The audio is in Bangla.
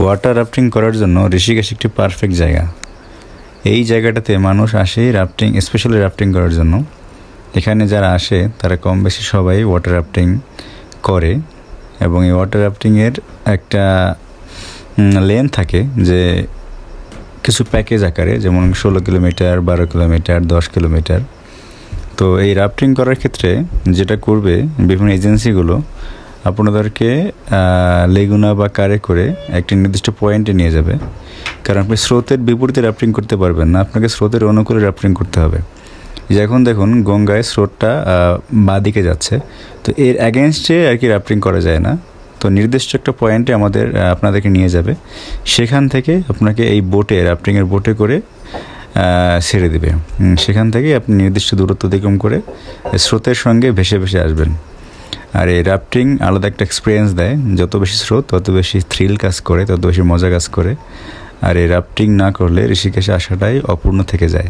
ওয়াটার রাফটিং করার জন্য ঋষিকেশ একটি পারফেক্ট জায়গা। এই জায়গাটাতে মানুষ আসে রাফটিং, স্পেশালি রাফটিং করার জন্য। এখানে যারা আসে তারা কম বেশি সবাই ওয়াটার রাফটিং করে এবং এই ওয়াটার রাফটিংয়ের একটা লেন থাকে, যে কিছু প্যাকেজ আকারে, যেমন 16 কিলোমিটার, 12 কিলোমিটার, 10 কিলোমিটার। তো এই রাফটিং করার ক্ষেত্রে যেটা করবে বিভিন্ন এজেন্সিগুলো, আপনাদেরকে লেগুনা বা কারে করে একটি নির্দিষ্ট পয়েন্টে নিয়ে যাবে। কারণ আপনি স্রোতের বিপরীতে রাফটিং করতে পারবেন না, আপনাকে স্রোতের অনুকূলে রাফটিং করতে হবে। যে এখন দেখুন গঙ্গায় স্রোতটা বাঁ দিকে যাচ্ছে, তো এর অ্যাগেনস্টে আর কি রাফটিং করা যায় না। তো নির্দিষ্ট একটা পয়েন্টে আপনাদেরকে নিয়ে যাবে, সেখান থেকে আপনাকে এই বোটে, রাফটিংয়ের বোটে করে ছেড়ে দেবে। সেখান থেকে আপনি নির্দিষ্ট দূরত্ব অতিক্রম করে স্রোতের সঙ্গে ভেসে ভেসে আসবেন। আর এই রাফটিং আলাদা একটা এক্সপিরিয়েন্স দেয়। যত বেশি স্রোত তত বেশি থ্রিল কাজ করে, তত বেশি মজা কাজ করে। আর এই রাফটিং না করলে ঋষিকেশে আসাটাই অপূর্ণ থেকে যায়।